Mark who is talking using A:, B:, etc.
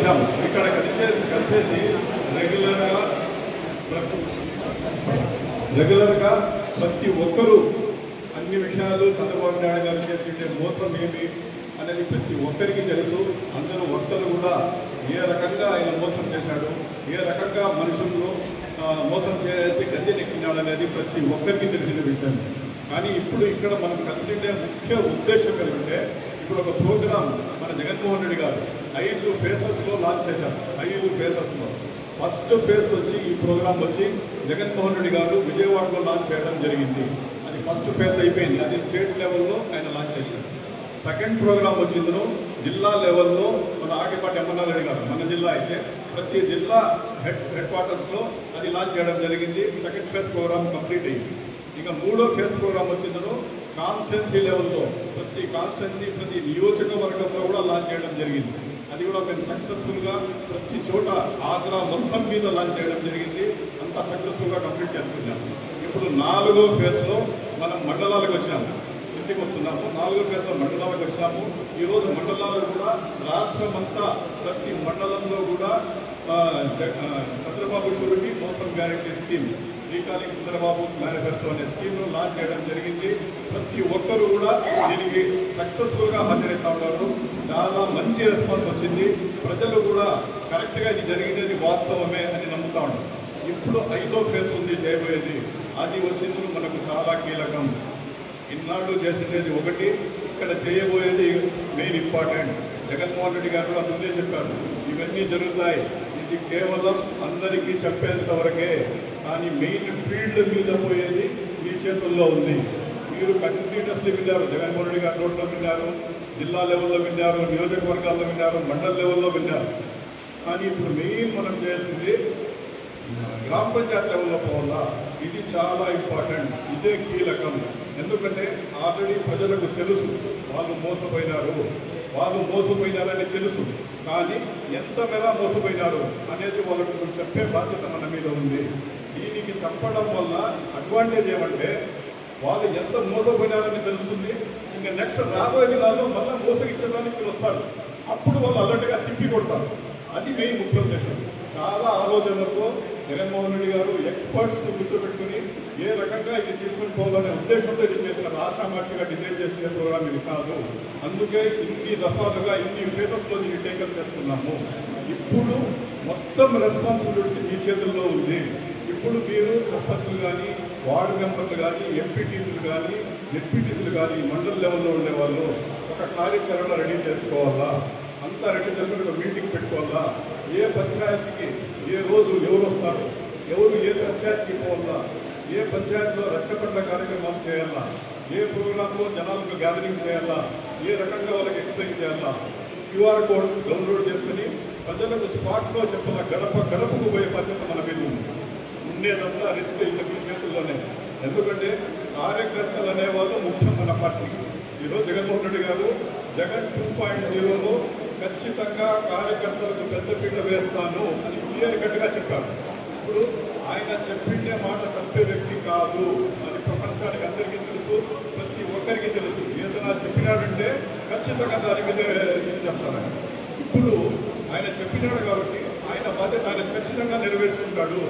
A: కలిసాము. ఇక్కడ కలిసేసి రెగ్యులర్గా ప్రతి ఒక్కరూ అన్ని విషయాలు చంద్రబాబు నాయుడు గారు చేసే మోసం ఏమి అనేది ప్రతి ఒక్కరికి తెలుసు. అందరూ వక్తలు కూడా ఏ రకంగా ఆయన మోసం చేశాడు, ఏ రకంగా మనుషులను మోసం చేసి గద్దెనెక్కినాడు అనేది ప్రతి ఒక్కరికి తెలిసిన విషయం. కానీ ఇప్పుడు ఇక్కడ మనం కలిసిండే ముఖ్య ఉద్దేశం ఏంటంటే, ఇప్పుడు ఒక ప్రోగ్రాం మన జగన్మోహన్ రెడ్డి గారు 5 ఫేజెస్లో లాంచ్ చేశారు. 5 ఫేజెస్లో ఫస్ట్ ఫేజ్ వచ్చి ఈ ప్రోగ్రాం వచ్చి జగన్మోహన్ రెడ్డి గారు విజయవాడలో లాంచ్ చేయడం జరిగింది. అది ఫస్ట్ ఫేజ్ అయిపోయింది. అది స్టేట్ లెవెల్లో ఆయన లాంచ్ చేశారు. సెకండ్ ప్రోగ్రాం వచ్చిందో జిల్లా లెవెల్లో మన ఆగిపాటి అమర్నాథ్ గారు, మన జిల్లా అయితే ప్రతి జిల్లా హెడ్ క్వార్టర్స్లో అది లాంచ్ చేయడం జరిగింది. సెకండ్ ఫేజ్ ప్రోగ్రామ్ కంప్లీట్ అయింది. ఇక మూడో ఫేజ్ ప్రోగ్రామ్ వచ్చిందో కాన్స్టిట్యున్సీ లెవెల్లో ప్రతి కాన్స్టిట్యున్సీ ప్రతి నియోజకవర్గంలో కూడా లాంచ్ చేయడం జరిగింది. అది కూడా మేము సక్సెస్ఫుల్గా ప్రతి చోట ఆగ్రా మొత్తం మీద లాంచ్ చేయడం జరిగింది. అంతా సక్సెస్ఫుల్గా కంప్లీట్ చేసుకున్నాము. ఇప్పుడు 4వ ఫేజ్లో మనం మండలాలకు వచ్చినాము, ఇంటికి వస్తున్నాము. 4వ ఫేజ్లో మండలాలకు వచ్చినాము. ఈరోజు మండలాలు కూడా రాష్ట్రం అంతా ప్రతి మండలంలో కూడా చంద్రబాబు షూరిటీ మోసం guarantee scheme, recalling Chandrababu manifesto అనే స్కీమ్ను లాంచ్ చేయడం జరిగింది. ప్రతి ఒక్కరూ కూడా దీనికి సక్సెస్ఫుల్గా హాజరవుతా ఉన్నారు. చాలా మంచి రెస్పాన్స్ వచ్చింది. ప్రజలు కూడా కరెక్ట్గా ఇది జరిగినది వాస్తవమే అని నమ్ముతా ఉన్నారు. ఇప్పుడు 5వ ఫేజ్ ఉంది చేయబోయేది. అది వచ్చింది మనకు చాలా కీలకం. ఇన్నాళ్ళు చేసినది ఒకటి, ఇక్కడ చేయబోయేది మెయిన్ ఇంపార్టెంట్. జగన్మోహన్ రెడ్డి గారు కూడా ముందే చెప్పారు, ఇవన్నీ జరుగుతాయి, ఇది కేవలం అందరికీ చెప్పేంత వరకే, కానీ మెయిన్ ఫీల్డ్ మీద పోయేది మీ చేతుల్లో ఉంది. మీరు కంటిన్యూస్లీ విన్నారు, జగన్మోహన్ రెడ్డి గారు రోడ్లో విన్నారు, జిల్లా లెవెల్లో విన్నారు, నియోజకవర్గాల్లో విన్నారు, మండల లెవెల్లో విన్నారు. కానీ ఇప్పుడు మెయిన్ మనం చేసింది గ్రామ పంచాయతీ లెవెల్లో పోవాలా. ఇది చాలా ఇంపార్టెంట్, ఇదే కీలకం. ఎందుకంటే ఆల్రెడీ ప్రజలకు తెలుసు వాళ్ళు మోసపోయినారని తెలుసు. కానీ ఎంత మేర మోసపోయినారు అనేది వాళ్ళకు చెప్పే బాధ్యత మన మీద ఉంది. దీనికి చెప్పడం వల్ల అడ్వాంటేజ్ ఏమంటే వాళ్ళు ఎంత మోసపోయినారని తెలుస్తుంది. ఇంకా నెక్స్ట్ రాబోయే దినాల్లో మళ్ళీ మోసగించడానికి వస్తారు. అప్పుడు వాళ్ళు అలర్ట్గా తిప్పి కొడతారు. అది మెయిన్ ముఖ్య ఉద్దేశం. చాలా ఆలోచనలతో జగన్మోహన్ రెడ్డి గారు ఎక్స్పర్ట్స్ కూర్చోబెట్టుకుని ఏ రకంగా ఇది తీసుకుని పోవాలనే ఉద్దేశంతో ఇది చేసిన ఆశామాటిగా డిజైన్ చేసే ప్రోగ్రామ్ ఇది కాదు. అందుకే ఇన్ని దఫాలుగా ఇన్ని ఫేజెస్లో దీన్ని టేకప్ చేస్తున్నాము. ఇప్పుడు మొత్తం రెస్పాన్సిబిలిటీ మీ చేతుల్లో ఉంది. ఇప్పుడు మీరు సర్పంచ్లు కానీ, వార్డు మెంబర్లు కానీ, ఎంపీటీసీలు కానీ, డిప్యూటీసీలు కానీ, మండల లెవెల్లో ఉండేవాళ్ళు ఒక కార్యాచరణ రెడీ చేసుకోవాలా. అంతా రెడీ చేసుకుని ఒక మీటింగ్ పెట్టుకోవాలా. ఏ పంచాయతీకి ఏ రోజు ఎవరు వస్తారు, ఎవరు ఏ పంచాయతీకి పోవాలా, ఏ పంచాయతీలో రచ్చబండ కార్యక్రమాలు చేయాలా, ఏ ప్రోగ్రాంలో జనాలకు గ్యాదరింగ్ చేయాలా, ఏ రకంగా వాళ్ళకి ఎక్స్ప్లెయిన్ చేయాలా. QR కోడ్ డౌన్లోడ్ చేసుకుని ప్రజలకు స్పాట్లో చెప్పాల. గడపకు పోయే బాధ్యత మన మీద ఉంది. ఉండేదంతా రిస్క్ ఇంత మీ చేతుల్లోనే. ఎందుకంటే కార్యకర్తలు అనేవాళ్ళు ముఖ్యం మన పార్టీకి. ఈరోజు జగన్మోహన్ రెడ్డి గారు జగన్ 2.0లో ఖచ్చితంగా కార్యకర్తలకు పెద్దపీట వేస్తాను అని క్లియర్ కట్గా చెప్పారు. ఇప్పుడు ఆయన చెప్పిండే మాట తప్పే వ్యక్తి కాదు అని ప్రపంచానికి అందరికీ తెలుసు, ప్రతి ఒక్కరికి తెలుసు. ఏదైనా చెప్పినాడంటే ఖచ్చితంగా దాని మీద చేస్తారు. ఇప్పుడు ఆయన చెప్పినాడు కాబట్టి ఆయన బాధ్యత ఆయన ఖచ్చితంగా నెరవేర్చుకుంటాడు.